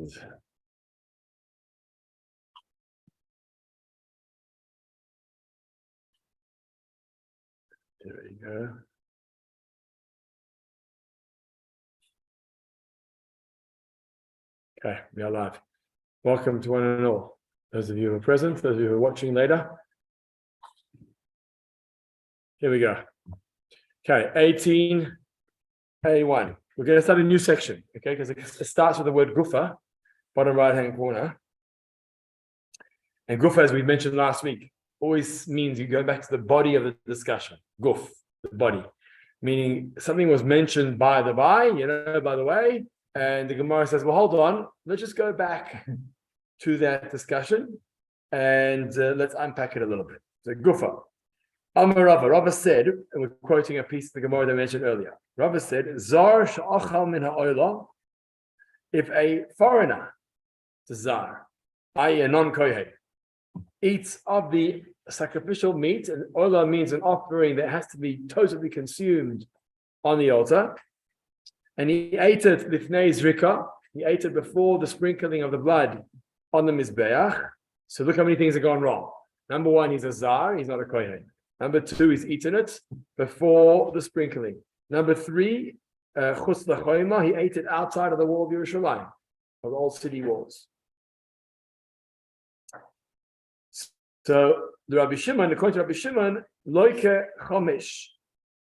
There you go. Okay, we are live. Welcome to one and all. Those of you who are present, those of you who are watching later. Here we go. Okay, 18A1. We're going to start a new section, okay, because it starts with the word gufa, bottom right-hand corner. And gufa, as we mentioned last week, always means you go back to the body of the discussion. Guf, the body. Meaning something was mentioned by the way, and the Gemara says, well, hold on, let's just go back to that discussion and let's unpack it a little bit. So gufa. Amar Rava said, and we're quoting a piece of the Gemara that I mentioned earlier. Rava said, Zar sha'achal min ha'olah, if a foreigner, to Zar, i.e. a non-kohen, eats of the sacrificial meat, and olah means an offering that has to be totally consumed on the altar, and he ate it lifnei zrika, he ate it before the sprinkling of the blood on the mizbeach. So look how many things have gone wrong. Number one, he's a Zar, he's not a kohen. Number two, he's eaten it before the sprinkling. Number three, chutz l'choima, he ate it outside of the wall of Yerushalayim, of the old city walls. So the Rabbi Shimon, according to Rabbi Shimon, loike chomesh.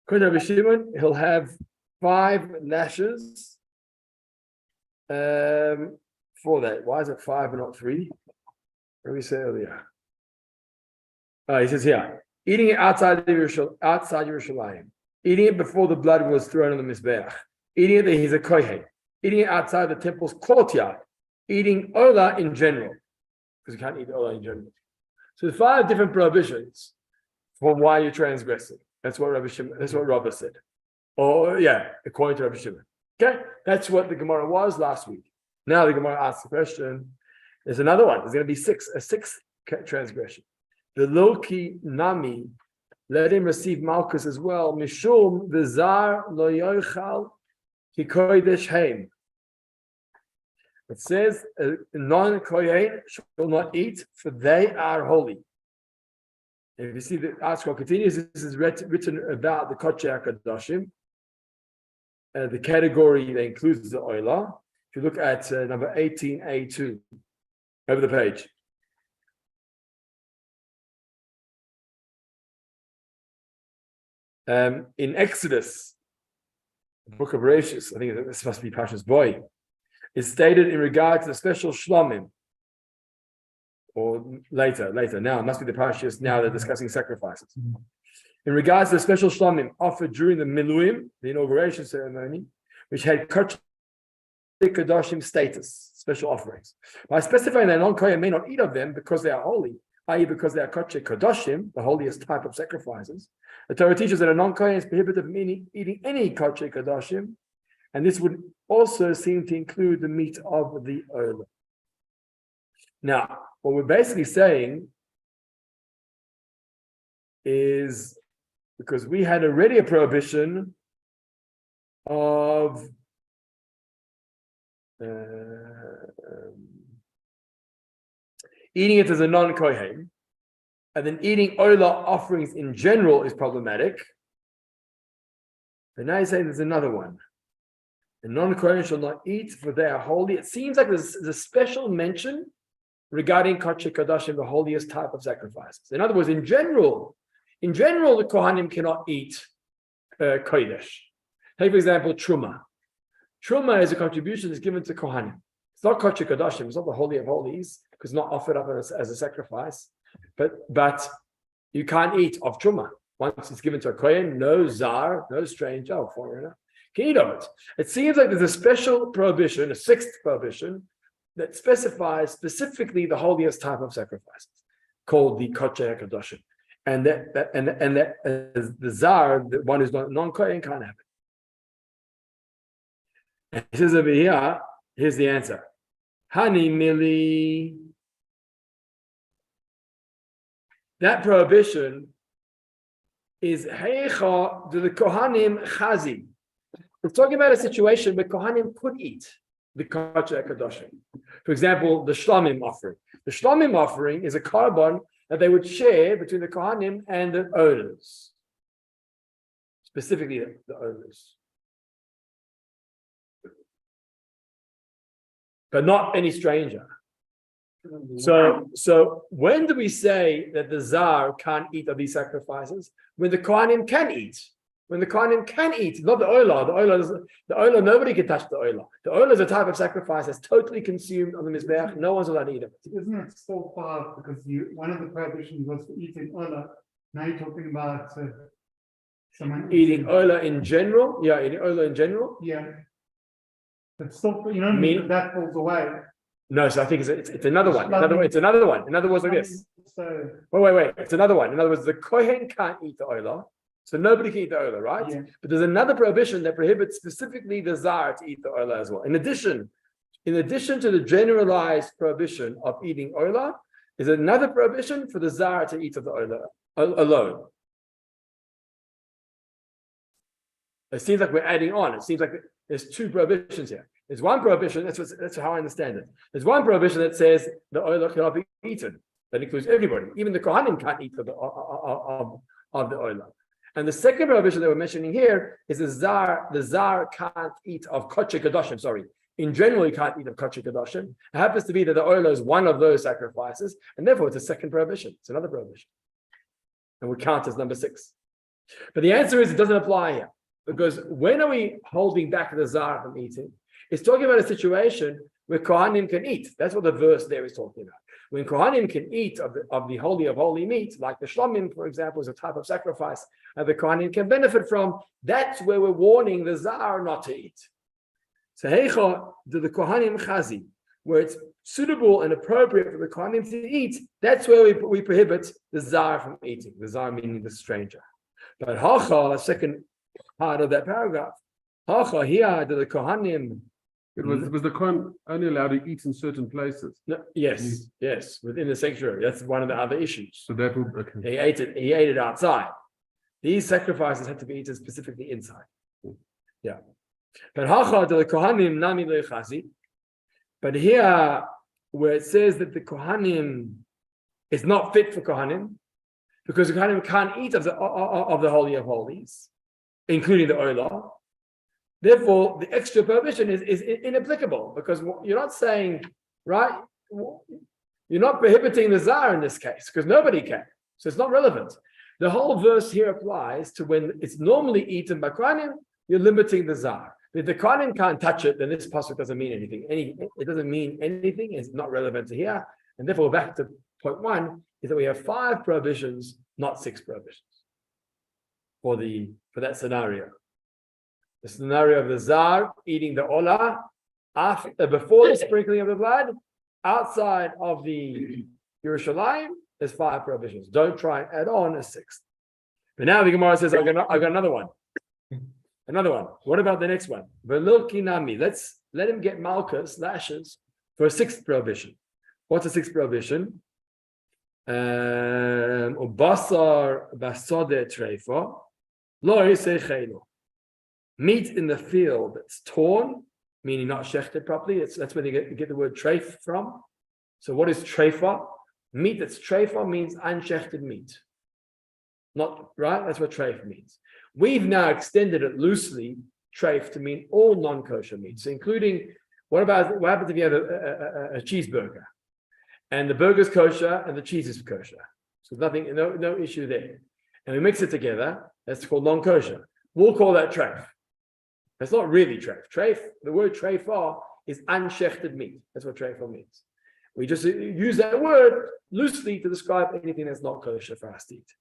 According to Rabbi Shimon, he'll have 5 lashes for that. Why is it 5 and not 3? What did we say earlier? He says here, eating it outside Yerushalayim, eating it before the blood was thrown on the Mizbeach, eating it that he's a kohen, eating it outside the temple's courtyard, eating olah in general, because you can't eat olah in general. So there's 5 different prohibitions for why you're transgressing. That's what Rava said. According to Rabbi Shimon. Okay, that's what the Gemara was last week. Now the Gemara asks the question. There's another one. There's going to be a sixth transgression. The Loki Nami, let him receive Malchus as well. Mishum v'zar lo yochal kikodesh heim. It says, non-kohen shall not eat, for they are holy. If you see the article continues, this is written about the Kodesh HaKadoshim. The category that includes the oilah. If you look at number 18A2, over the page. In Exodus, the book of Bereshis, I think this must be Parshas Boy, is stated in regard to the special shlomim, or later. Now it must be the Parshas. Now they're discussing sacrifices. In regards to the special shlomim offered during the miluim, the inauguration ceremony, which had kodesh kadoshim status, special offerings. By specifying that non-kohen may not eat of them because they are holy, i.e. because they are kodesh kadoshim, the holiest type of sacrifices, the Torah teaches that a non-kohen is prohibited from eating any kodesh kadoshim, and this would also seem to include the meat of the olah. Now, what we're basically saying is, because we had already a prohibition of eating it as a non-kohen, and then eating olah offerings in general is problematic. And now you say there's another one. The non-kohen shall not eat, for they are holy. It seems like there's a special mention regarding kodesh kadoshim, the holiest type of sacrifices. In other words, in general, the kohanim cannot eat kodesh. Take for example, truma. Truma is a contribution that's given to kohanim. It's not kodesh kadoshim. It's not the holy of holies because it's not offered up as a sacrifice. But you can't eat of truma once it's given to a kohen. No zar, no stranger or foreigner can eat of it. It seems like there's a special prohibition, a 6th prohibition, that specifies specifically the holiest type of sacrifices, called the kodesh kadoshim, and that the zar, the one who's not non-kohen, can't have it. And he says over here, here's the answer: Hani mili. That prohibition is heicha to the kohanim chazi. We're talking about a situation where kohanim could eat the kodesh kadoshim. For example, the Shlomim offering. The Shlomim offering is a carbon that they would share between the Kohanim and the owners. Specifically, the owners. But not any stranger. So when do we say that the Zar can't eat of these sacrifices? When the Kohanim can eat. When the Kohanim can eat, not the Olah. The Olah, nobody can touch the Olah. The Olah is a type of sacrifice that's totally consumed on the Mizbeach. No one's allowed to eat it. Isn't it still far? Because one of the prohibitions was for eating Olah. Now you're talking about someone eating Olah in general. Yeah, eating Olah in general. Yeah. But still, that falls away. No, so I think it's another one. It's another one. In other words, like this. So, wait. It's another one. In other words, the Kohen can't eat the Olah. So nobody can eat the Olah, right? Yeah. But there's another prohibition that prohibits specifically the Zar to eat the Olah as well. In addition to the generalized prohibition of eating Olah, is another prohibition for the Zar to eat of the Olah alone. It seems like we're adding on. It seems like there's two prohibitions here. There's one prohibition, that's how I understand it. There's one prohibition that says the Olah cannot be eaten. That includes everybody. Even the Kohanim can't eat of the Olah. And the second prohibition that we're mentioning here is the Zar can't eat of Kodesh Kedoshim. Sorry. In general, he can't eat of Kodesh Kedoshim. It happens to be that the Olah is one of those sacrifices, and therefore it's a second prohibition. It's another prohibition. And we count as number 6. But the answer is it doesn't apply here. Because when are we holding back the Zar from eating? It's talking about a situation where Kohanim can eat. That's what the verse there is talking about. When Kohanim can eat of the holy of holy meat, like the Shlomim, for example, is a type of sacrifice that the Kohanim can benefit from, that's where we're warning the Zar not to eat. So Heicha, to the Kohanim Chazi, where it's suitable and appropriate for the Kohanim to eat, that's where we prohibit the Zar from eating, the Zar meaning the stranger. But Hacha, the second part of that paragraph, Hacha here, to the Kohanim. Was the Kohen only allowed to eat in certain places? No, yes, within the sanctuary. That's one of the other issues. So that would okay. He ate it outside. These sacrifices had to be eaten specifically inside. Yeah. But hacha to the Kohanim nami lechazi. But here, where it says that the Kohanim is not fit for Kohanim, because the Kohanim can't eat of the Holy of Holies, including the Olah. Therefore, the extra prohibition is inapplicable, because you're not saying, right? You're not prohibiting the Zar in this case, because nobody can. So it's not relevant. The whole verse here applies to when it's normally eaten by Kohanim, you're limiting the Zar. If the Kohanim can't touch it, then this pasuk doesn't mean anything. It doesn't mean anything. It's not relevant to here. And therefore, back to point 1, is that we have 5 prohibitions, not 6 prohibitions for that scenario. The scenario of the Zar eating the Olah before the sprinkling of the blood, outside of the Yerushalayim, there's 5 prohibitions. Don't try and add on a 6th. But now the Gemara says, I've got another one. Another one. What about the next one? Velil kinami. Let's let him get malchus, lashes, for a 6th prohibition. What's a 6th prohibition? Ubasar basode treifa lo yisechelu. Meat in the field that's torn, meaning not shechted properly. That's where they get the word treif from. So what is treifa? Meat that's treifa means unshechted meat. Not right? That's what treif means. We've now extended it loosely, treif, to mean all non-kosher meat. So including, what happens if you have a cheeseburger? And the burger's kosher and the cheese is kosher. So no issue there. And we mix it together, that's called non-kosher. We'll call that treif. That's not really treif. Treif, the word treifa is unshechted meat. That's what treifa means. We just use that word loosely to describe anything that's not kosher for us to eat.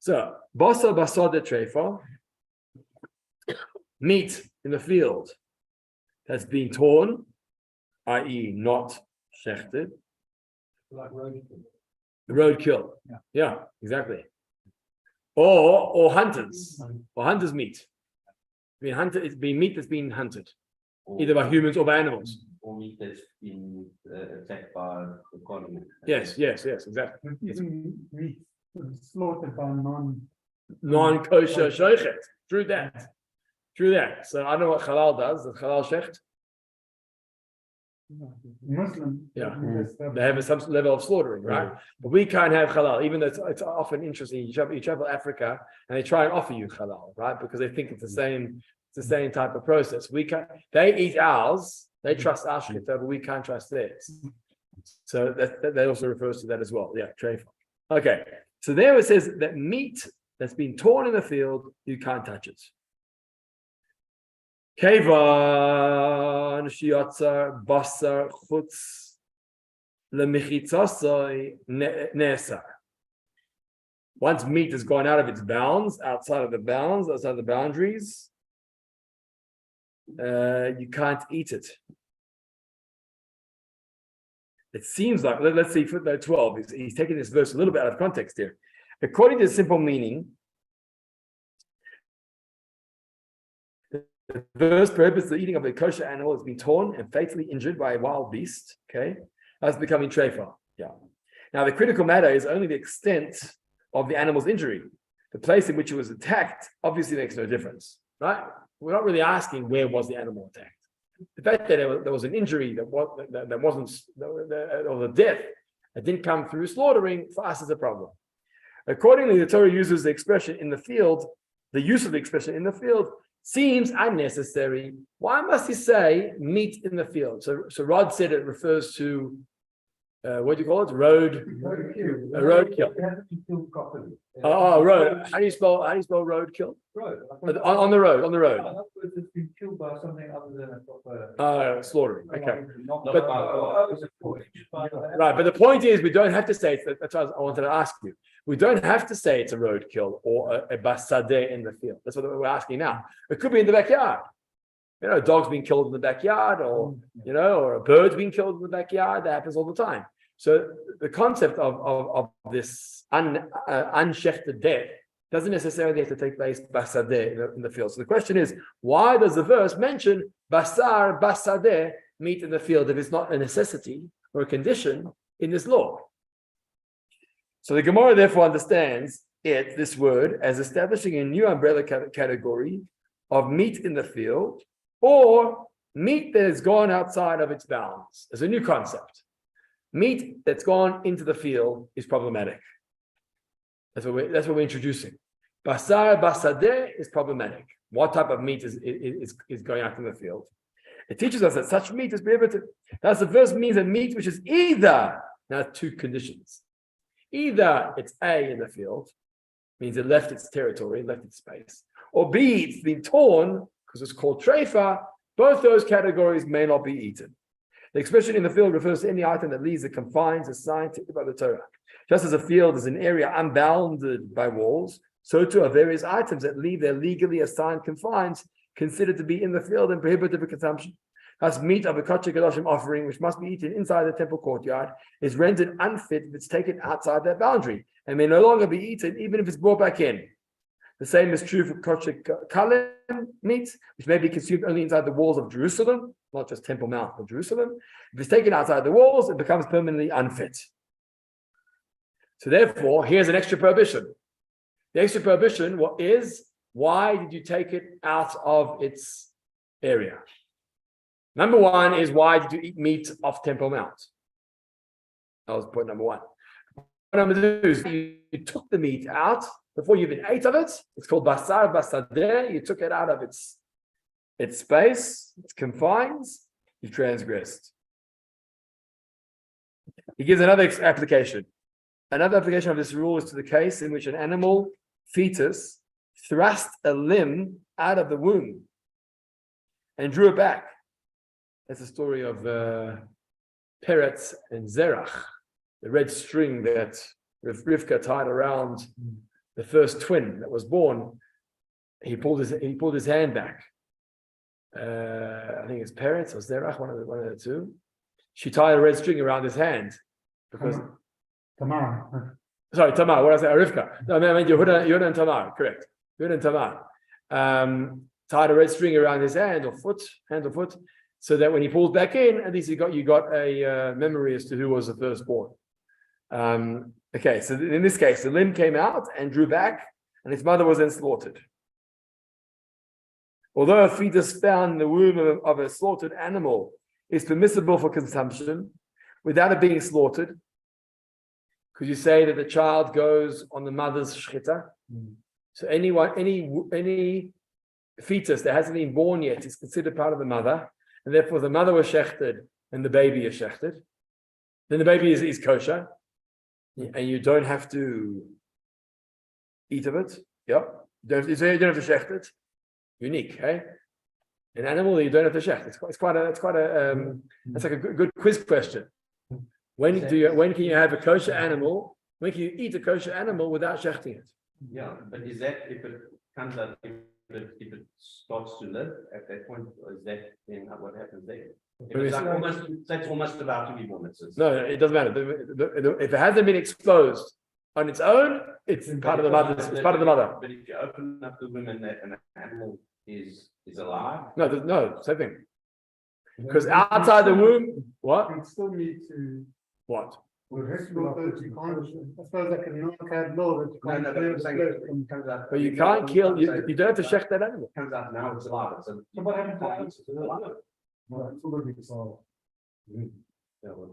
So, basa basada treifa, meat in the field that's being torn, i.e. not shechted. Like roadkill. Roadkill. Yeah, exactly. Or hunters. Or hunters' meat. It's being meat that's being hunted, either by humans or by animals. Or meat that's been attacked by the economy. Yes, exactly. Even meat slaughtered by non-kosher shoichet. True that. So I don't know what halal does. The halal shecht. Muslim. Yeah. that's the- They have some level of slaughtering, right? But we can't have halal, even though it's often interesting. You travel Africa and they try and offer you halal, right? Because they think it's the same type of process. We can't. They eat ours. They trust our shkita, but we can't trust theirs. So that also refers to that as well. Yeah, treifa. Okay. So there it says that meat that's been torn in the field, you can't touch it. Kevan shiatzar basar chutz lemichitzasai nesar. Once meat has gone out of its bounds, outside the boundaries, you can't eat it. It seems like, let's see, footnote 12. He's taking this verse a little bit out of context here. According to the simple meaning, the verse prohibits the eating of a kosher animal that's been torn and fatally injured by a wild beast. Okay, that's becoming treifa. Yeah. Now the critical matter is only the extent of the animal's injury. The place in which it was attacked obviously makes no difference, right? We're not really asking where was the animal attacked. The fact that there was an injury that wasn't or the death that didn't come through slaughtering for us is a problem. Accordingly, the Torah uses the expression in the field. The use of the expression in the field seems unnecessary. Why must he say meat in the field? So Rod said it refers to what do you call it? Roadkill. A roadkill. Oh, road. How do you spell roadkill? Road. On the road. It's been killed by something other than a proper. Slaughtering. Okay. But Right, but the point is, we don't have to say it. That's what I wanted to ask you. We don't have to say it's a roadkill or a basadeh in the field. That's what we're asking now. It could be in the backyard. A dog's being killed in the backyard, or or a bird's being killed in the backyard. That happens all the time. So the concept of this unshechted death doesn't necessarily have to take place basadeh in the field. So the question is, why does the verse mention basadeh, meat in the field, if it's not a necessity or a condition in this law? So the Gemara therefore understands this word, as establishing a new umbrella category of meat in the field, or meat that has gone outside of its bounds. As a new concept. Meat that's gone into the field is problematic. That's what we're introducing. Basar basadeh is problematic. What type of meat is going out in the field? It teaches us that such meat is prohibited. Thus, the verse means a meat which is either, now two conditions. Either it's A in the field, means it left its territory, left its space, or B, it's been torn, because it's called treifa. Both those categories may not be eaten. The expression in the field refers to any item that leaves the confines assigned to it by the Torah. Just as a field is an area unbounded by walls, so too are various items that leave their legally assigned confines considered to be in the field and prohibited for consumption. Thus, meat of a Kodesh Kodashim offering, which must be eaten inside the temple courtyard, is rendered unfit if it's taken outside that boundary and may no longer be eaten, even if it's brought back in. The same is true for Kodesh Kalem meat, which may be consumed only inside the walls of Jerusalem, not just Temple Mount, but Jerusalem. If it's taken outside the walls, it becomes permanently unfit. So therefore, here's an extra prohibition. The extra prohibition is, why did you take it out of its area? Number one is, why did you eat meat off Temple Mount? That was point number one. Point number two is, you took the meat out before you even ate of it. It's called basar basadeh. You took it out of its space, its confines. You transgressed. He gives another application. Another application of this rule is to the case in which an animal fetus thrust a limb out of the womb and drew it back. That's the story of Peretz and Zerach, the red string that Rivka tied around the first twin that was born. He pulled his hand back. I think it's Peretz or Zerach, one of the two. She tied a red string around his hand because Tamar. Sorry, Tamar. What did I say? Rivka. No, I meant Yehuda and Tamar. Correct. Yehuda and Tamar tied a red string around his hand or foot, so that when he pulls back in, at least you got a memory as to who was the firstborn. Okay, so in this case, the limb came out and drew back, and his mother was then slaughtered. Although a fetus found in the womb of a slaughtered animal is permissible for consumption without it being slaughtered. Because you say that the child goes on the mother's shchita. So any fetus that hasn't been born yet is considered part of the mother, and therefore the mother was shechted and the baby is shechted. Then the baby is kosher, and you don't have to eat of it. Yep. You don't have to shecht it. Unique, hey? An animal you don't have to shecht. It's quite a that's like a good quiz question. When can you have a kosher animal? When can you eat a kosher animal without shechting it? Yeah, but is that if it comes out, if it starts to live at that point, or is that then what happens there? If it's like that's almost about to be born. No, it doesn't matter. If it hasn't been exposed on its own, it's part of the mother. It's part of the mother. But if you open up the womb and an animal is alive, No, same thing. Because outside the womb, what? You still need to. What? Well, you can't, I suppose like a non-cad law that you can't. but I'm saying it comes out. But you can't kill. You don't have to shecht that animal. Comes out now, it's alive. So what happens?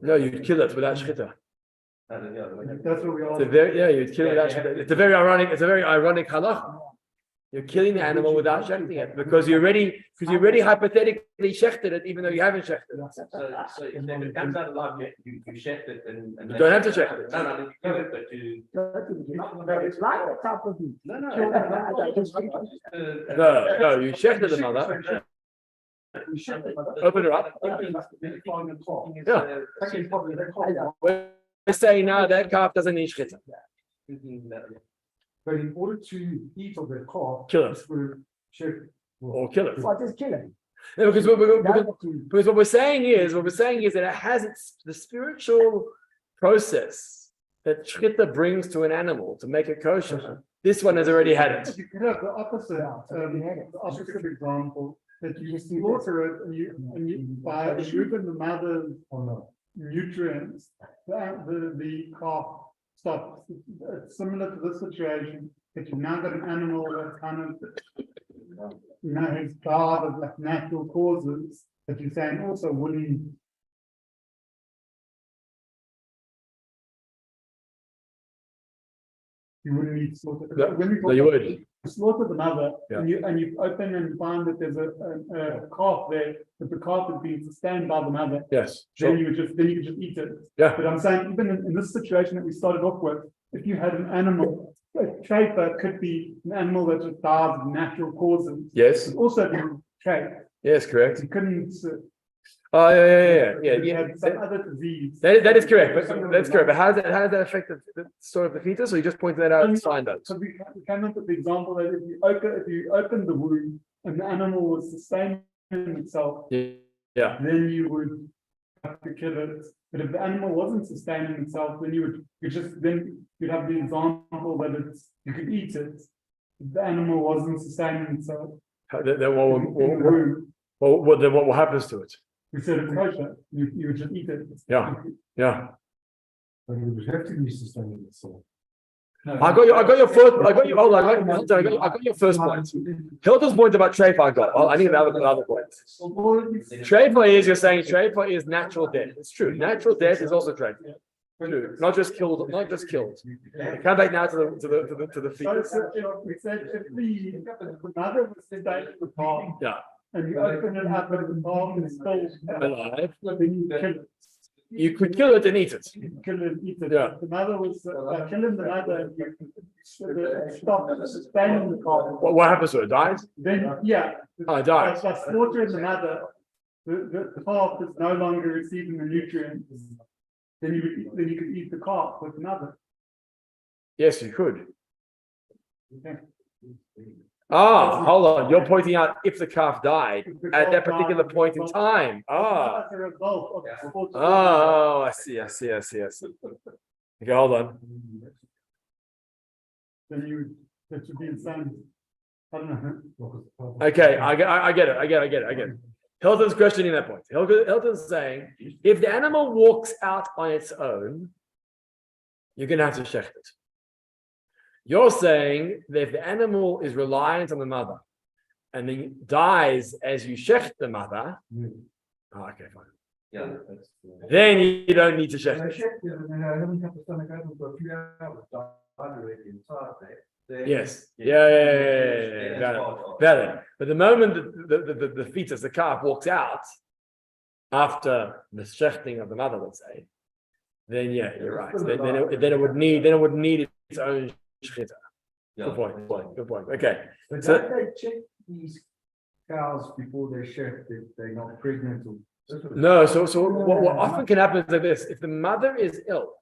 No, you'd kill it without shechita. That's what we all. You'd kill it without shechita. It's a very ironic halach. You're killing the animal without shechting it because you already hypothetically shechted it, even though you haven't shechted it. So if it comes out alive, you shecht it and You don't have to shecht it. No, you kill it, but you. No, you shechted the mother. Open her up. We're saying now that calf doesn't need shechita. But in order to eat of that calf, Kill it. Or kill it. So I just kill it. Yeah, because what we're saying is that it has the spiritual process that shechita brings to an animal to make it kosher. This one has already had it. You could have the opposite example, that you slaughter it and you by removing the mother's nutrients, the calf stops. It's similar to this situation, that you've now got an animal that kind of, has died of like natural causes, that you're saying also wouldn't. You wouldn't need slaughter. No, you would. Slaughter the mother, Yeah. and you open and find that there's a calf there, that the calf is being sustained by the mother. Yes. Then Sure. you could just eat it. Yeah. But I'm saying, even in this situation that we started off with, if you had an animal, a traper could be an animal that just dies of natural causes. Yes. It also be trait. Yes, correct. You couldn't. Oh, yeah. You had some other disease. That is correct. That's correct. But how does that affect the sort of the fetus? Or you just pointed that out and signed those? So we came up with the example that if you open the womb and the animal was sustaining itself, Yeah. then you would have to kill it. But if the animal wasn't sustaining itself, then you'd have the example that you could eat it. If the animal wasn't sustaining itself. Then what happens to it? We said it's kosher, you would just eat it. Yeah. But it would have to be sustained itself. I got your first point. Hilton's point about treifa I got. I need another point. Treifa is, you're saying treifa is natural death. It's true. Natural death is also treifa. True. Not just killed. Come back now to the fetus. We said if the mother was sustaining the calf. Yeah. And you open it up and the calf is still Alive. then you kill it. You could kill it and eat it. You can kill it and eat it. Yeah. The mother was killing the mother. Stop sustaining the calf. What happens to it? It dies? Then It dies. By slaughtering the mother, the calf is no longer receiving the nutrients. Then you could eat the calf with the mother. Yes, you could. Okay. Hold on. You're pointing out if the calf died at that particular point in time. As a result of the slaughter. Oh, I see. Okay, hold on. Then that should be insane. I don't know. Okay, I get it. Hilton's questioning that point. Hilton's saying, if the animal walks out on its own, you're going to have to shecht it. You're saying that if the animal is reliant on the mother and then dies as you shecht the mother, okay, fine. Yeah, that's. then you don't need to shecht I it. checked it and I haven't cut the stomach open for a few hours, died already inside there. Then- Yes. Yeah. Valid. But the moment the fetus, the calf, walks out after the shechting of the mother, let's say, then yeah, you're right. Then it would need its own shechita. Good point. Good point. Okay. But So- don't they check these cows before they're shecht if they're not pregnant or? No, so what often can happen is like this: if the mother is ill,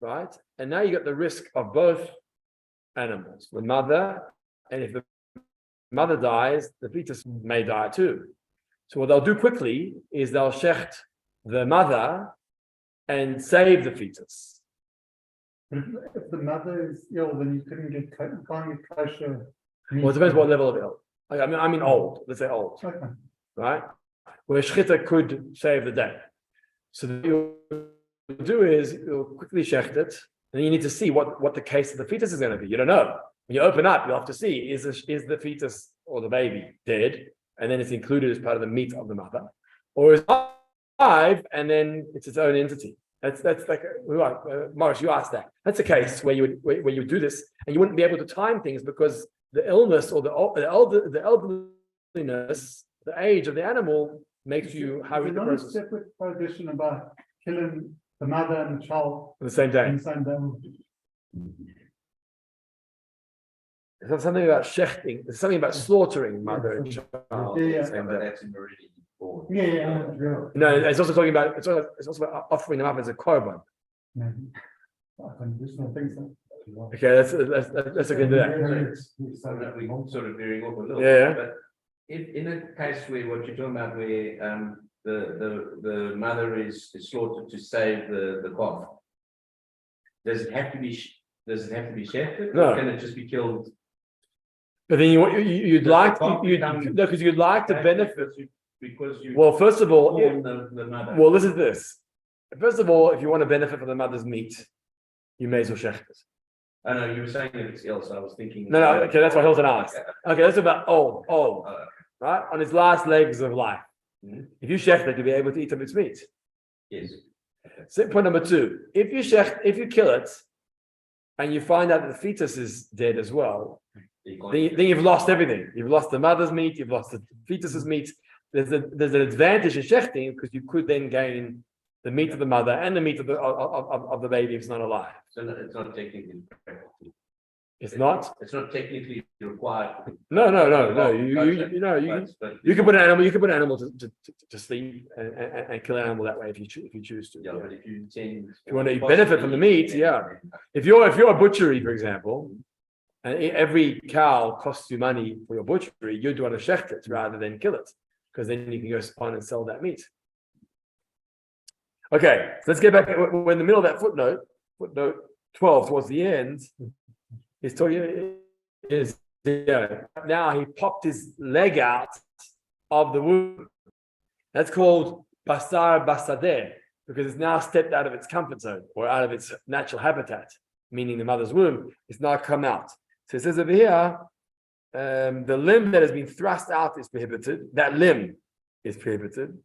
right? And now you got the risk of both animals, the mother, and if the mother dies, the fetus may die too. So what they'll do quickly is they'll shecht the mother and save the fetus. If the mother is ill, then you can't get kosher. Well, it depends what level of ill. Like, I mean old. Let's say old, Okay. right? Where shchita could save the day. So what you'll do is you'll quickly shecht it, and then you need to see what the case of the fetus is going to be. You don't know. When you open up, you'll have to see is the fetus or the baby dead, and then it's included as part of the meat of the mother, or is it alive and then it's its own entity. That's like Morris, you asked that. That's a case where you would do this, and you wouldn't be able to time things because the illness or the elderliness, the age of the animal makes you hurry There's the not a process separate prohibition about killing the mother and the child on the same day. in the same day. There's something about shechting. There's something about slaughtering mother and child on the Yeah. same But day. that's already born. Yeah. No, it's also talking about it's also about offering them up as a korban. Additional things. Okay, let's look into that. So that we sort of veering off a little. Yeah. But if in a case where what you're talking about where the mother is slaughtered to save the calf, does it have to be shechted? No. Or can it just be killed? But then you'd like Because you'd like to benefit. Because you. Well, first of all, born the mother. well, listen to this. First of all, if you want to benefit from the mother's meat, you may as well shecht it. I know you were saying that it's ill, so I was thinking. No, okay, that's what Hilton asked. Okay, that's about old, Oh, right? On his last legs of life. Mhm. If you shecht it, you'll be able to eat of its meat. yes. So point number two, if you kill it, and you find out that the fetus is dead as well, You can't- then you've lost everything. You've lost the mother's meat, you've lost the fetus's meat. There's an advantage in shechting because you could then gain the meat of the mother and the meat of the baby if it's not alive. So no, it's not technically practical. It's not. It's not technically required. No. You can put an animal to sleep and kill an animal that way if you choose to. Yeah, but if you intend. If you want to benefit from the meat, yeah. If you're a butchery, for example, and every cow costs you money for your butchery, you'd want to shecht it rather than kill it, because then you can go spawn and sell that meat. Okay, so let's get back. We're in the middle of that footnote 12 towards the end. He's talking now he popped his leg out of the womb. That's called basar basadeh, because it's now stepped out of its comfort zone or out of its natural habitat, meaning the mother's womb. It's now come out. So it says over here, the limb that has been thrust out is prohibited. That limb is prohibited.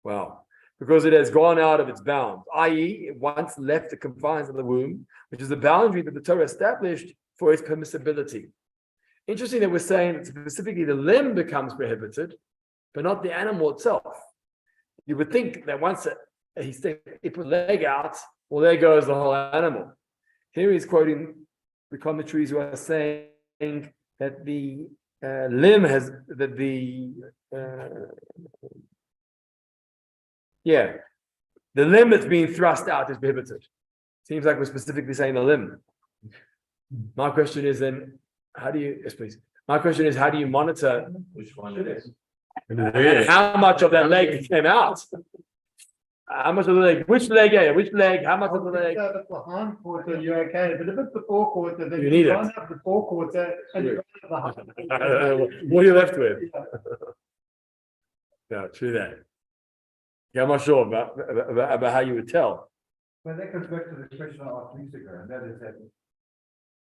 Well, because it has gone out of its bounds, i.e., it once left the confines of the womb, which is the boundary that the Torah established for its permissibility. Interesting that we're saying that specifically the limb becomes prohibited, but not the animal itself. You would think that once he put a leg out, well, there goes the whole animal. Here he's quoting the commentaries who are saying that the limb has that the the limb that's being thrust out is prohibited. Seems like we're specifically saying the limb. My question is then, how do you? Yes, please. My question is, how do you monitor Which one it is? and how much of that leg came out? How much of the leg? Which leg? Yeah, which leg? How much of the leg? If it's the hind quarter, you're okay, but if it's the forequarter, then You need it. don't have the forequarter and you don't have the hind. What are you left with? Yeah. Yeah, true that. Yeah, I'm not sure about how you would tell. But that goes back to the question I asked weeks ago, and that is that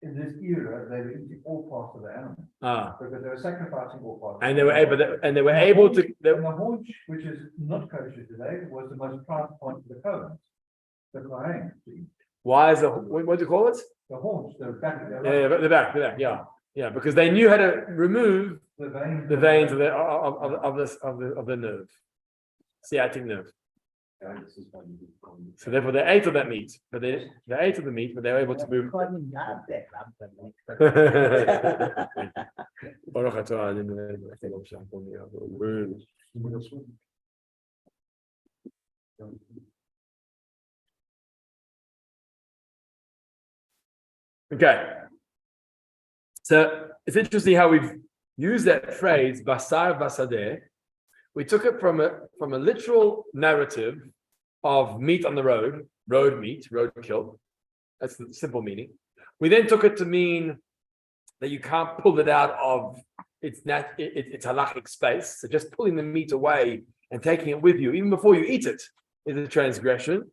in this era, they were eating all parts of the animal, Ah, because they were sacrificing all parts. and they were able to, and they were able to, And the haunch, which is not kosher today, was the most prized part of the Kohen. The Kohen, why is what do you call it? the haunch, the back, Yeah, the back, yeah, because they knew how to remove the veins. the veins of the nerve, sciatic nerve. So therefore, they ate of that meat, but they ate of the meat, but they were able to move. Baruch atah, okay. So it's interesting how we've used that phrase basar basadeh. We took it from a literal narrative of meat on the road meat, roadkill. That's the simple meaning. We then took it to mean that you can't pull it out of its halachic space. So just pulling the meat away and taking it with you, even before you eat it, is a transgression.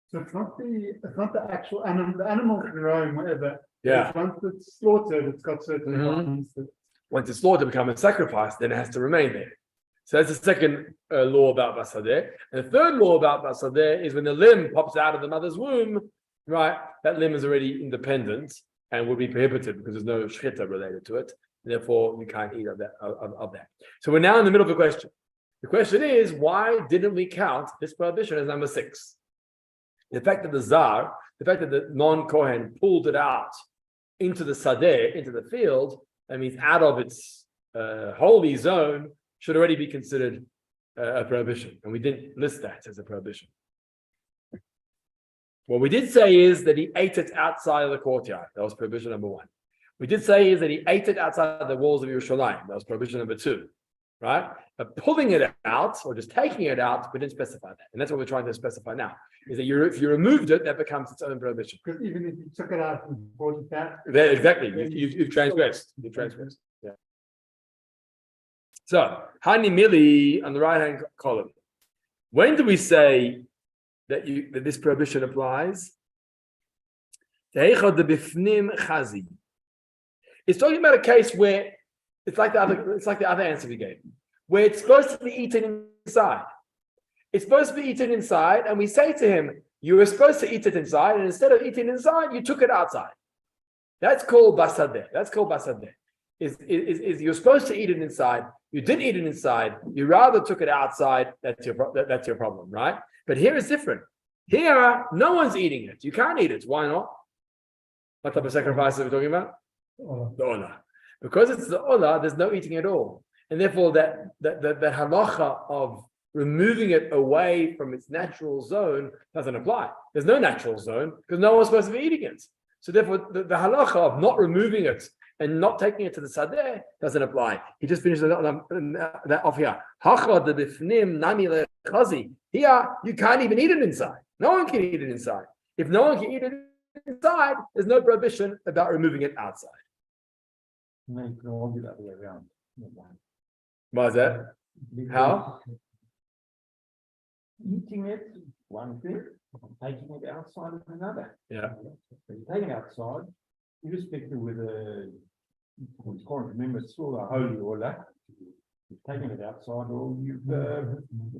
So it's not the actual animal, the animal can roam, whatever. Yeah. Once it's slaughtered, it's got certain requirements that- Once it's slaughtered, become a sacrifice, then it has to remain there. So that's the second law about basadeh. And the third law about basadeh is when the limb pops out of the mother's womb, right? That limb is already independent and will be prohibited because there's no shchita related to it. Therefore, you can't eat of that. So we're now in the middle of the question. The question is, why didn't we count this prohibition as number 6? The fact that the non-Kohen pulled it out into the sadeh, into the field, that means out of its holy zone, should already be considered a prohibition. And we didn't list that as a prohibition. What we did say is that he ate it outside of the courtyard. That was prohibition number 1. We did say is that he ate it outside the walls of Yerushalayim. That was prohibition number 2. Right? But pulling it out or just taking it out, we didn't specify that. And that's what we're trying to specify now. Is that if you removed it, that becomes its own prohibition. Because even if you took it out and brought it back. Exactly. You've transgressed. You've transgressed. Yeah. So, Hani Mili on the right-hand column. When do we say that this prohibition applies? It's talking about a case where it's like the other answer we gave, where it's supposed to be eaten inside. It's supposed to be eaten inside, and we say to him, you were supposed to eat it inside, and instead of eating inside, you took it outside. That's called basadeh. Is you're supposed to eat it inside. You didn't eat it inside. You rather took it outside. That's your problem, right? But here it's different. Here, no one's eating it. You can't eat it. Why not? What type of sacrifice are we talking about? The olah. Because it's the olah, there's no eating at all. And therefore, that halacha of removing it away from its natural zone doesn't apply. There's no natural zone because no one's supposed to be eating it. So therefore, the halacha of not removing it and not taking it to the sadeh doesn't apply. He just finished that off here. Here, you can't even eat it inside. No one can eat it inside. If no one can eat it inside, there's no prohibition about removing it outside. No, you can all do that the way around. Why is that? How? Eating it, one thing, taking it outside is another. Yeah. So you take it outside, irrespective whether you can't remember, it's still a holy order. You've taken it outside or you've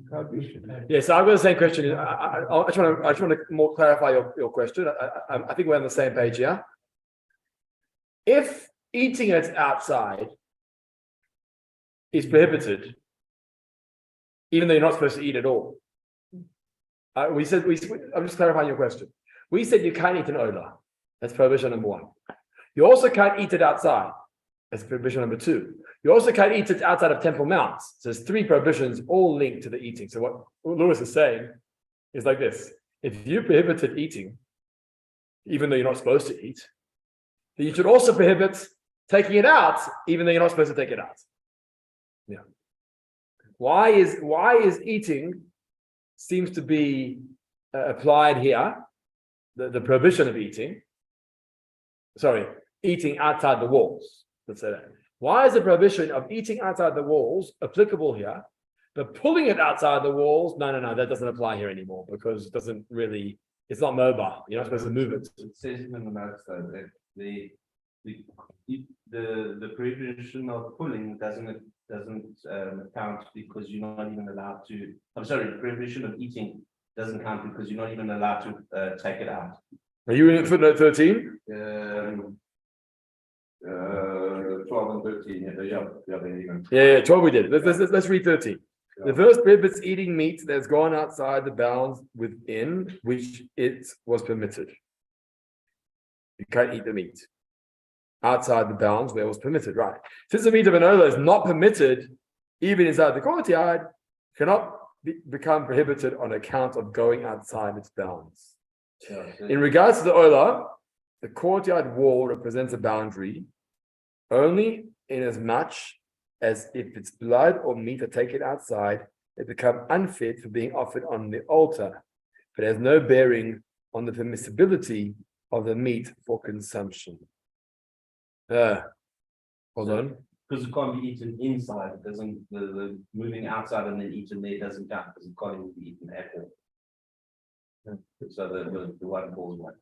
prohibition. Yeah, so I've got the same question. I just want to more clarify your question. I think we're on the same page here. If eating it outside is prohibited, even though you're not supposed to eat at all. I'm just clarifying your question. We said you can't eat an olah. That's prohibition number 1. You also can't eat it outside. That's prohibition number 2. You also can't eat it outside of Temple Mount. So there's 3 prohibitions all linked to the eating. So what Lewis is saying is like this. If you prohibited eating, even though you're not supposed to eat, then you should also prohibit taking it out, even though you're not supposed to take it out. Yeah. Why is eating seems to be applied here, the prohibition of eating, eating outside the walls, let's say that. Why is the prohibition of eating outside the walls applicable here, but pulling it outside the walls, no, that doesn't apply here anymore because it's not mobile. You're not supposed to move it. It says in the notes though that the prohibition of pulling doesn't count because you're not even allowed to. I'm sorry, the prohibition of eating doesn't count because you're not even allowed to take it out. Are you in footnote 13? 12 and 13. Yeah, 12 we did. Let's read 13. The verse prohibits eating meat that's gone outside the bounds within which it was permitted. You can't eat the meat outside the bounds where it was permitted, right? Since the meat of an ola is not permitted, even inside the courtyard, cannot become prohibited on account of going outside its bounds. In regards to the ola, the courtyard wall represents a boundary only in as much as if its blood or meat are taken outside, they become unfit for being offered on the altar, but has no bearing on the permissibility of the meat for consumption. Hold on. Because it can't be eaten inside, it doesn't, the moving outside and then eaten there doesn't count because it can't even be eaten at all. So the one falls one.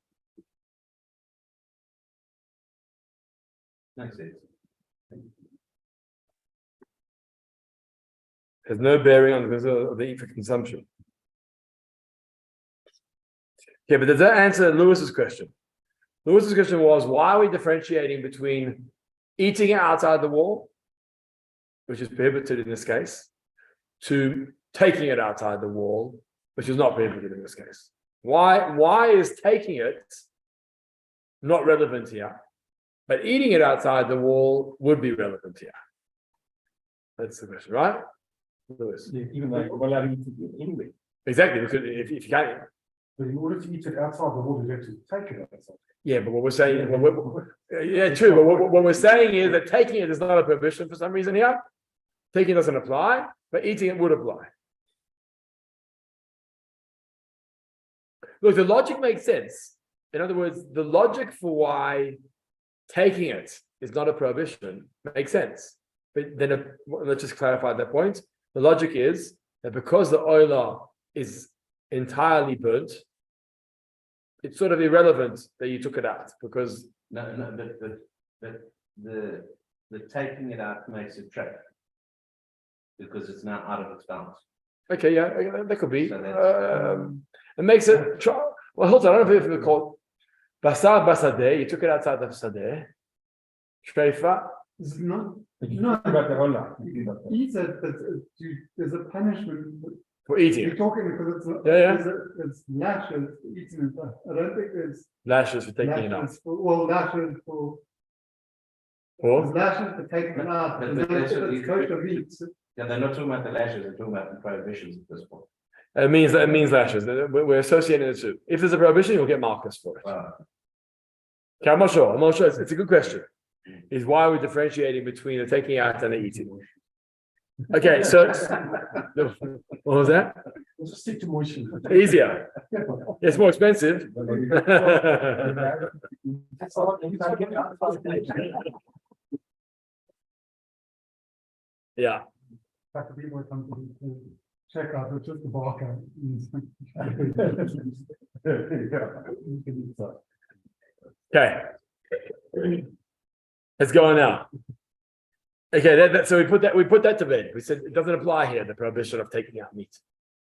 Makes sense. Has no bearing on the permissibility of the meat for consumption. Okay, but does that answer Lewis's question? Lewis's question was, why are we differentiating between eating it outside the wall, which is prohibited in this case, to taking it outside the wall, which is not prohibited in this case? Why is taking it not relevant here, but eating it outside the wall would be relevant here? That's the question, right? Lewis. Yeah, even though you're allowed to eat it anyway. Exactly, because if you can't. But in order to eat it outside the wall, you have to take it outside. Yeah, but what we're saying, yeah, true. But what we're saying is that taking it is not a prohibition for some reason here. Taking doesn't apply, but eating it would apply. Look, the logic makes sense. In other words, the logic for why taking it is not a prohibition makes sense. But then let's just clarify that point. The logic is that because the oila is entirely burnt, it's sort of irrelevant that you took it out because but the taking it out makes it trapped because it's now out of its bounds. okay, yeah, that could be. So It makes it well. Hold on, I don't know if we call basar basadeh. You took it outside the sadeh. Shreifa. It's not, No, about the ola. eat it, but there's a punishment. For eating You're it. talking because it's, Yeah. it's lashes for eating it. I don't think it's Lashes for taking it out. lashes for, well, lashes for, Or there's lashes for taking it out. But And then that's if what it's kosher meat. Yeah, they're not talking about the lashes, they're talking about the prohibitions at this point. it means lashes. We're associating the two. If there's a prohibition, you'll get marcus for it. Okay, I'm not sure. It's a good question. Is why we're differentiating between the taking out and the eating. Okay, so what was that? Just stick to motion. Easier. It's more expensive. Yeah. Like the people that come to check out, it's just the barcode. Okay. Let's go on now. Okay, so we put that to bed. We said it doesn't apply here, the prohibition of taking out meat.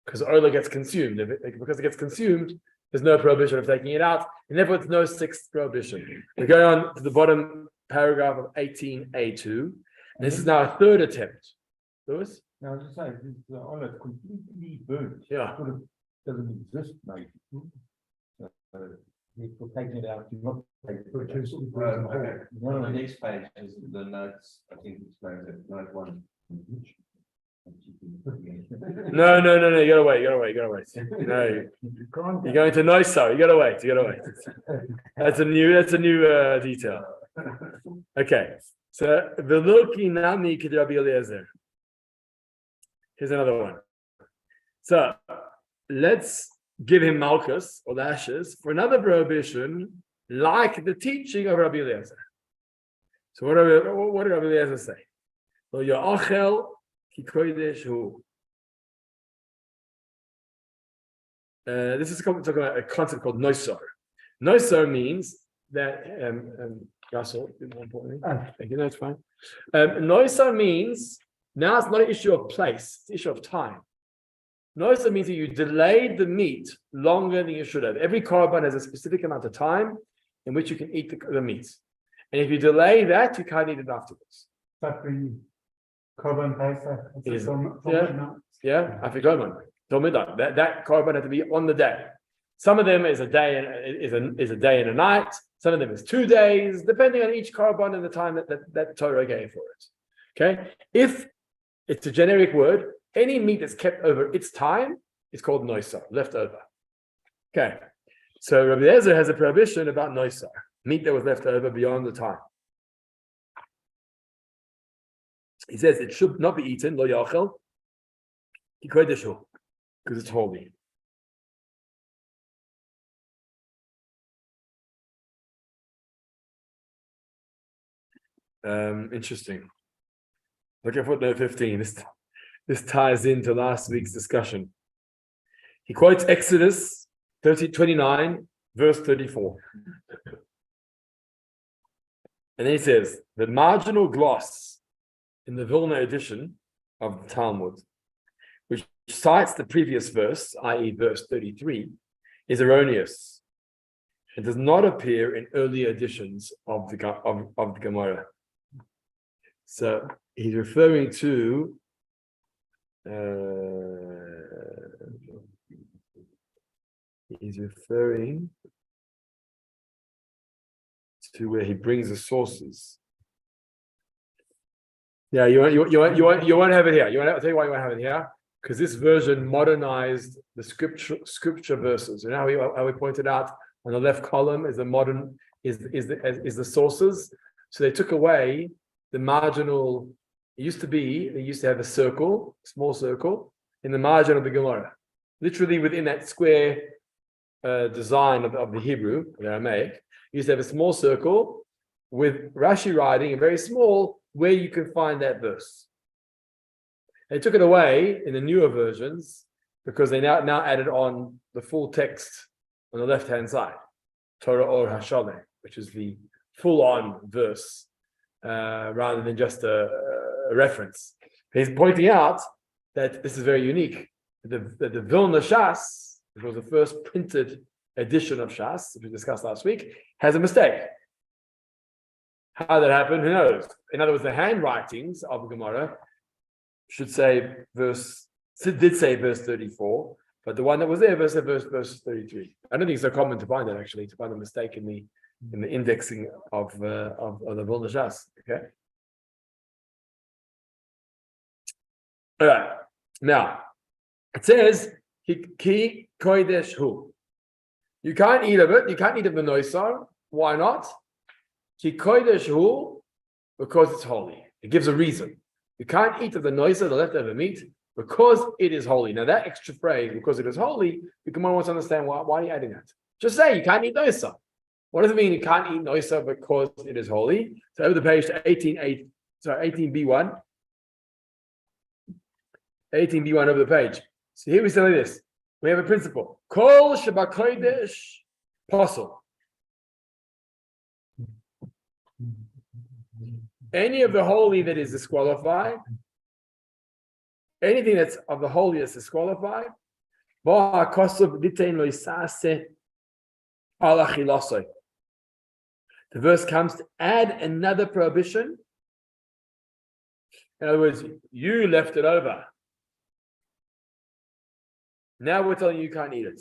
Because oil gets consumed. Because it gets consumed, there's no prohibition of taking it out, and therefore it's no sixth prohibition. We're going on to the bottom paragraph of 18A2. And this is now a third attempt. Lewis? Now, I was just saying, the ola is completely burnt. Yeah. Sort of doesn't exist, mate. For taking it out, you're not taking it out. Okay. On the next page is the notes, I think it's note 1. No, you gotta wait. No, you're going to know so. You gotta wait. That's a new detail. Okay, so Veloki Nami Rabbi Eliezer. Here's another one. So let's give him malchus or lashes for another prohibition, like the teaching of Rabbi Eliezer. So what did Rabbi Eliezer say? Well, your ochel ki kodesh hu. This is talking about a concept called nosar. Nosar means that Russell, more importantly. Thank you, that's fine. Noisa means, now it's not an issue of place, it's an issue of time. Noisa means that you delayed the meat longer than you should have. Every korban has a specific amount of time in which you can eat the meat. And if you delay that, you can't eat it afterwards. But the Korban Pesach. Is- Yeah. Yeah, I forgot one. Till midnight. That korban had to be on the day. Some of them is a day and is a day and a night. Some of them is 2 days, depending on each korban and the time that Torah gave for it. Okay, if it's a generic word, any meat that's kept over its time is called noisa, leftover. Okay, so Rabbi Eliezer has a prohibition about noisa, meat that was left over beyond the time. He says it should not be eaten, lo yachel, because it's holy. Interesting. Look at footnote 15. This ties into last week's discussion. He quotes Exodus 29, verse 34. And then he says, the marginal gloss in the Vilna edition of the Talmud, which cites the previous verse, i.e. verse 33, is erroneous. It does not appear in earlier editions of the Gemara. So he's referring to where he brings the sources. Yeah, you won't have it here. I'll tell you why you won't have it here. Because this version modernized the scripture verses. You know how we pointed out on the left column is the sources. So they took away the marginal. They used to have a circle, small circle, in the margin of the Gemara. Literally within that square design of the Hebrew, the Aramaic, you used to have a small circle with Rashi writing, a very small, where you can find that verse. They took it away in the newer versions because they now added on the full text on the left-hand side, Torah or Hashaleh, which is the full-on verse, rather than just a reference. He's pointing out that this is very unique. The Vilna Shas, which was the first printed edition of Shas, which we discussed last week, has a mistake. How that happened, who knows? In other words, the handwritings of the Gemara should say verse 34, but the one that was there verse 33. I don't think it's so common to find that, actually, to find a mistake in the indexing of the Vilna Shas. Okay. All right. Now it says ki kodesh hu. You can't eat of it. You can't eat of the noisar. Why not? Ki kodesh hu, because it's holy. It gives a reason. You can't eat of the noisar, the leftover meat, because it is holy. Now that extra phrase, because it is holy, the Gemara wants to understand why are you adding that? Just say you can't eat noisar. What does it mean you can't eat noisar because it is holy? So over the page to 18b1. 18b1 over the page. So here we say this. We have a principle. Kol shebakodesh posel. Any of the holy that is disqualified, anything that's of the holy is disqualified, the verse comes to add another prohibition. In other words, you left it over. Now we're telling you can't eat it.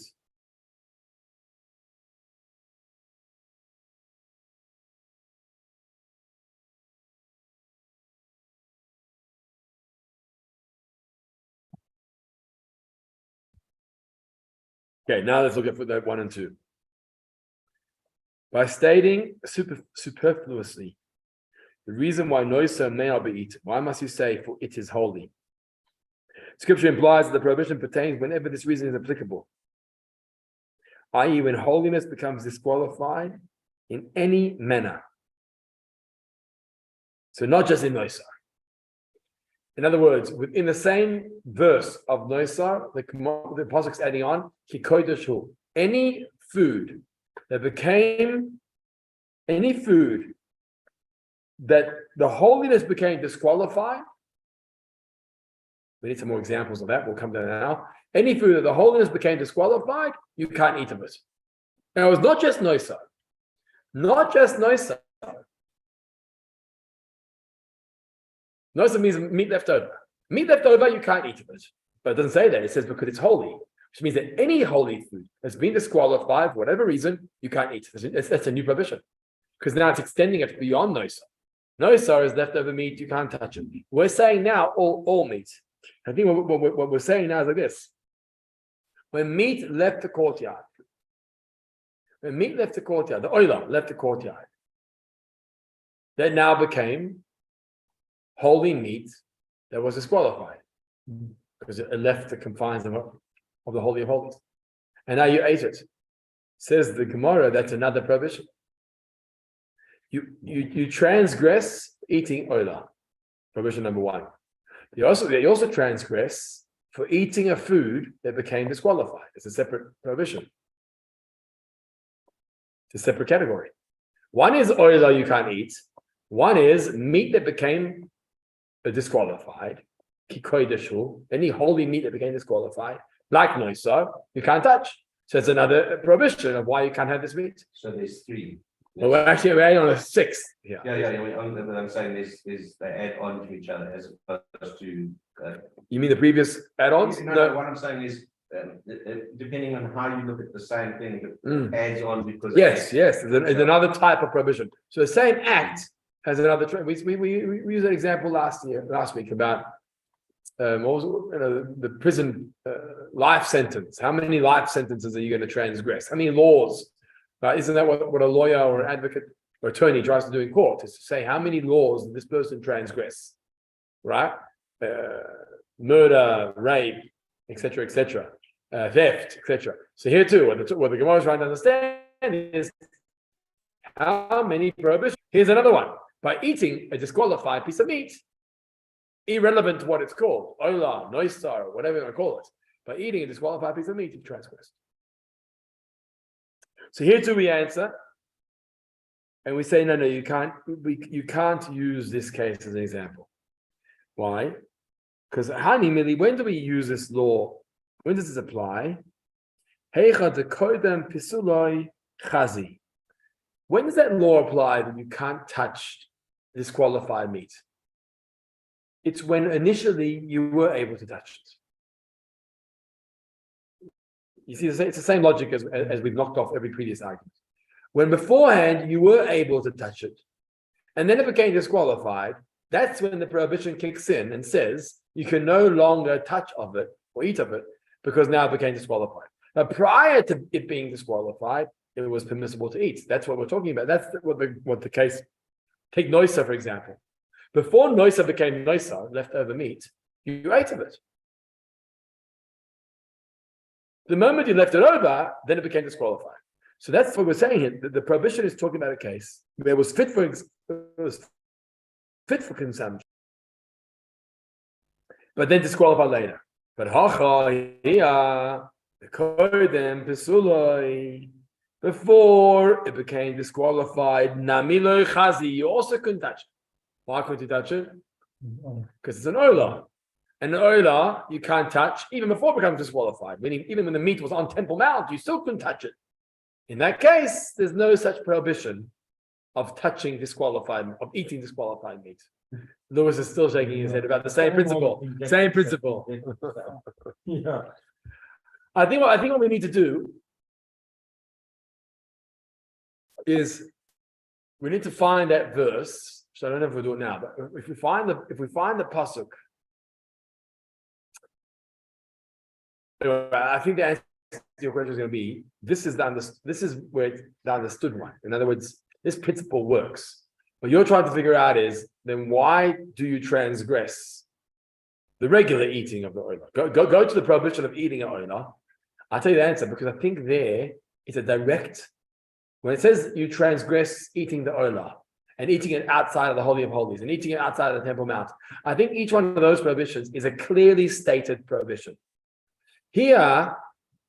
Okay, now let's look at footnote 1 and 2. By stating superfluously the reason why noisa may not be eaten, why must you say, for it is holy? Scripture implies that the prohibition pertains whenever this reason is applicable, i.e., when holiness becomes disqualified in any manner. So not just in noisa. In other words, within the same verse of noisa, the Pasuk's adding on, ki kodesh hu, any food that the holiness became disqualified. We need some more examples of that. We'll come to that now. Any food that the holiness became disqualified, you can't eat of it. And it was not just noisa. Not just noisa. Noisa means meat left over. Meat left over, you can't eat of it. But it doesn't say that. It says because it's holy, which means that any holy food that's been disqualified for whatever reason, you can't eat. That's a new prohibition. Because now it's extending it beyond noisa. Noisa is leftover meat, you can't touch it. We're saying now all meat. I think what we're saying now is like this. When meat left the courtyard, the oila left the courtyard, that now became holy meat that was disqualified because it left the confines of the Holy of Holies. And now you ate it. Says the Gemara, that's another prohibition. You transgress eating oila, prohibition number one. You also transgress for eating a food that became disqualified. It's a separate prohibition. It's a separate category. One is oila you can't eat. One is meat that became disqualified. Any holy meat that became disqualified, like noisa, you can't touch. So it's another prohibition of why you can't have this meat. So there's three. Well, we're on a sixth. Yeah. What I'm saying is they add on to each other as opposed to. You mean the previous add-ons? No, what I'm saying is, depending on how you look at the same thing, it adds on because. Yes, it's another type of prohibition. So the same act has another. We used an example last week about what was it? The prison life sentence. How many life sentences are you going to transgress? How many laws? Isn't that what a lawyer or an advocate or attorney tries to do in court? Is to say how many laws did this person transgress, right? Murder, rape, etc., theft, etc. So here too, what the Gemara is trying to understand is how many prohibitions. Here's another one: by eating a disqualified piece of meat, irrelevant to what it's called, oila, noisa, or whatever you want to call it, by eating a disqualified piece of meat, you transgress. So here too we answer, and we say, no, you can't use this case as an example. Why? Because when do we use this law? When does this apply? When does that law apply that you can't touch disqualified meat? It's when initially you were able to touch it. You see, it's the same logic as we've knocked off every previous argument. When beforehand you were able to touch it, and then it became disqualified, that's when the prohibition kicks in and says you can no longer touch of it or eat of it because now it became disqualified. Now, prior to it being disqualified, it was permissible to eat. That's what we're talking about. That's what the case. Take noisa, for example. Before noisa became noisa, leftover meat, you ate of it. The moment you left it over, then it became disqualified. So that's what we're saying here. The prohibition is talking about a case where it was fit for consumption, but then disqualified later. But before it became disqualified, namiloi chazi, you also couldn't touch it. Why couldn't you touch it? Because it's an oila. And the oila you can't touch even before it becomes disqualified. Meaning, even when the meat was on Temple Mount, you still couldn't touch it. In that case, there's no such prohibition of eating disqualified meat. Lewis is still shaking his head about the same principle. Same principle. Yeah. I think what we need to do is we need to find that verse. So I don't know if we'll do it now, but if we find the pasuk. I think the answer to your question is going to be this is where it's the understood one. In other words, this principle works. What you're trying to figure out is then why do you transgress the regular eating of the oila? Go to the prohibition of eating an oila. I'll tell you the answer because I think there it's a direct. When it says you transgress eating the oila and eating it outside of the Holy of Holies and eating it outside of the Temple Mount, I think each one of those prohibitions is a clearly stated prohibition. Here,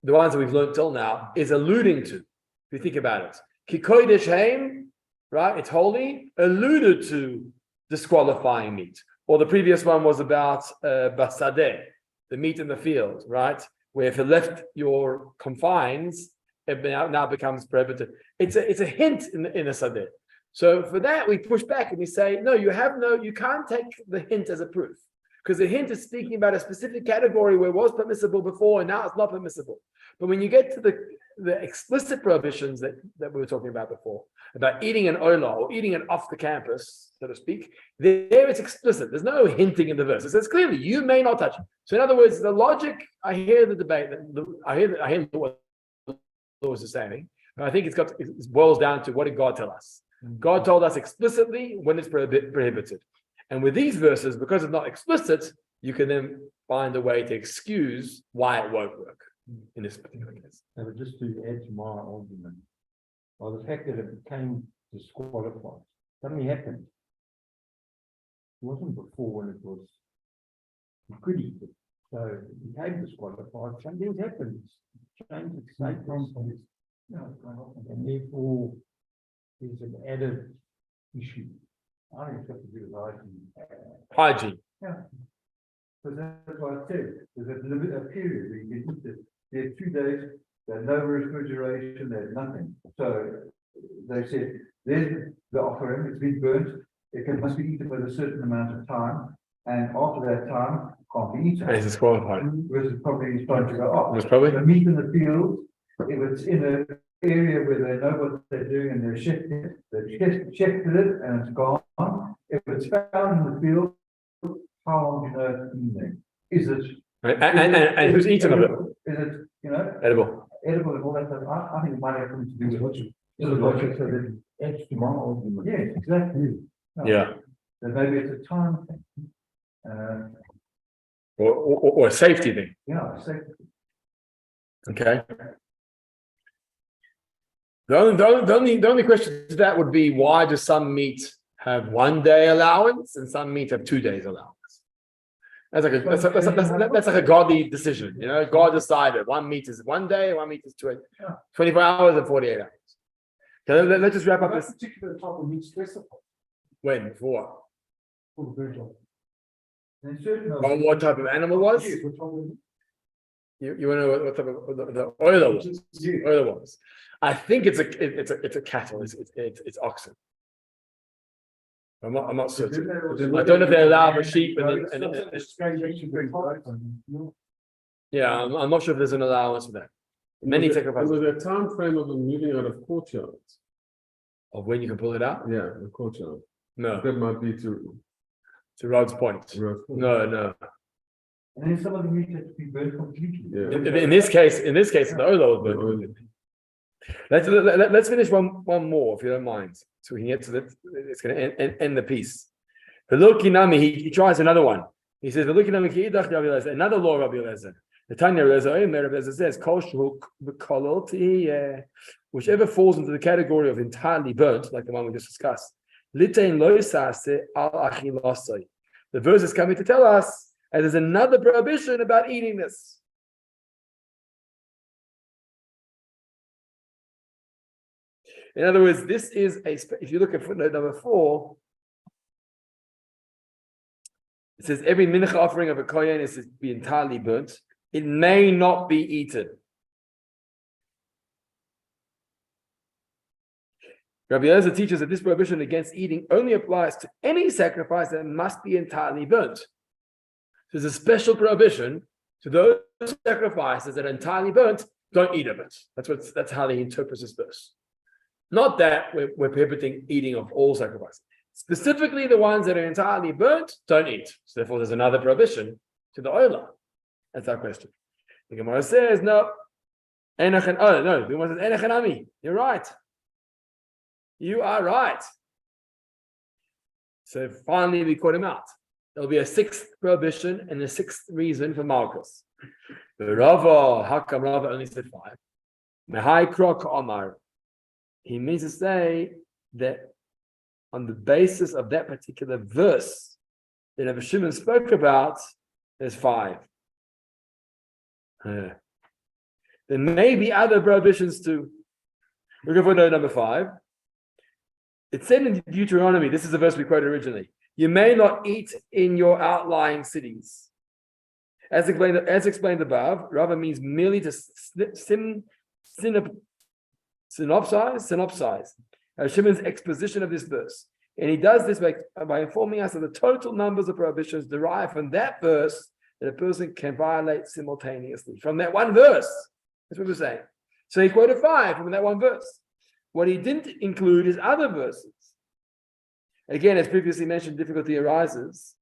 the ones that we've learned till now is alluding to, if you think about it, Ki kodesh heim right? It's holy, alluded to disqualifying meat. Or the previous one was about basadeh, the meat in the field, right? Where if you left your confines, it now becomes prohibited. It's a hint in the sadeh. So for that, we push back and we say, no, you can't take the hint as a proof. Because the hint is speaking about a specific category where it was permissible before and now it's not permissible. But when you get to the explicit prohibitions that we were talking about before, about eating an olah or eating it off the campus, so to speak, there it's explicit. There's no hinting in the verse. It says clearly, you may not touch it. So in other words, the logic, I hear the debate, I hear what Lewis is saying, but I think it boils down to what did God tell us? God told us explicitly when it's prohibited. And with these verses, because it's not explicit, you can then find a way to excuse why it won't work in this particular case. But just to add to my argument, well, the fact that it became disqualified, something happened. It wasn't before when it was, you could eat it. So it became disqualified, something happened, changed its status. And therefore, there's an added issue. I think it's got to do with hygiene. Hygiene. Because that's what I said, there's a period where you get it. There are 2 days, there's no refrigeration, there's nothing. So they said, there's the offering, it's been burnt, must be eaten with a certain amount of time, and after that time, can't be eaten. And it's disqualified. Whereas it's probably starting to go off. It's probably. The meat in the field, if it's in an area where they know what they're doing and they've checked it and it's gone. If it's found in the field, how long do you know it's been there? Is it? Right. And who's eaten of it? Is it, Edible. edible and all that stuff? I think it might have something to do with logic. So that adds to my argument. Yes, exactly. Yeah. So maybe it's a time thing. Or a safety thing. Yeah, safety. Okay. The only question to that would be, why does some meat have 1 day allowance and some meat have 2 days allowance? That's like a godly decision, God decided one meat is 1 day, one meat is 24 hours and 48 hours. Okay, let's just wrap up That this. particular type of meat specified When? For what? for the virgin. And certain of On what type of animal was? Yes, which one? You want to know what type of the oiler was? Yeah. Oiler was. I think it's a cattle. It's oxen. I'm not certain. I don't know if they allow for sheep yeah, I'm not sure if there's an allowance for that. Many sacrifices. Was there a time frame of them moving out of courtyards? Of when you can pull it out? Yeah, the courtyard. No, That might be to. to Rod's point. No. and then some of the meat has to be burnt completely. Yeah. In this case, the oiler was burnt. Let's finish one more, if you don't mind, so we can get to that. It's going to end the piece. He tries another one. He says, another law of Rabbi Eliezer. The Tanya Rabbi Eliezer says, whichever falls into the category of entirely burnt, like the one we just discussed. The verse is coming to tell us, and there's another prohibition about eating this. In other words, this is if you look at footnote number 4, it says every mincha offering of a kohen is to be entirely burnt. It may not be eaten. Rabbi Eliezer teaches that this prohibition against eating only applies to any sacrifice that must be entirely burnt. There's a special prohibition to those sacrifices that are entirely burnt. Don't eat of it. That's how they interpret this verse. Not that we're prohibiting eating of all sacrifices. Specifically, the ones that are entirely burnt, don't eat. So therefore, there's another prohibition to the oilah. That's our question. The Gemara says, no. The Gemara says, enochanami. You're right. You are right. So finally, we caught him out. There'll be a 6th prohibition and a 6th reason for Malchus. The Rava, how come Rava only said 5? Mehai krok omar. He means to say that on the basis of that particular verse that Rabbi Shimon spoke about, there's 5. There may be other prohibitions too. Look at footnote number 5. It said in Deuteronomy, this is the verse we quoted originally, you may not eat in your outlying cities. As explained above, Rava means merely to synopsize Shimon's exposition of this verse. And he does this by informing us of the total numbers of prohibitions derived from that verse that a person can violate simultaneously. From that one verse. That's what we're saying. So he quoted 5 from that one verse. What he didn't include is other verses. Again, as previously mentioned, difficulty arises.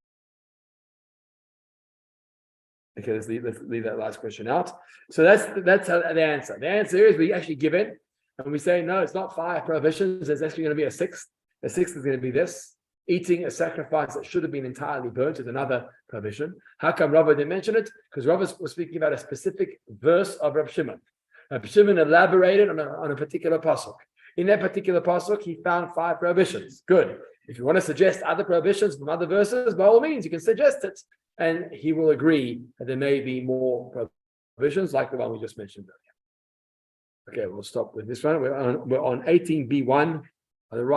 Okay, let's leave that last question out. So that's the answer. The answer is we actually give it and we say, no, it's not 5 prohibitions. There's actually going to be a 6th. The 6th is going to be this. Eating a sacrifice that should have been entirely burnt is another prohibition. How come Rava didn't mention it? Because Rava was speaking about a specific verse of Rab Shimon. Rab Shimon elaborated on a particular pasuk. In that particular pasuk, he found 5 prohibitions. Good. If you want to suggest other prohibitions from other verses, by all means, you can suggest it. And he will agree that there may be more prohibitions like the one we just mentioned earlier. Okay, we'll stop with this one. We're on 18b1 on the right.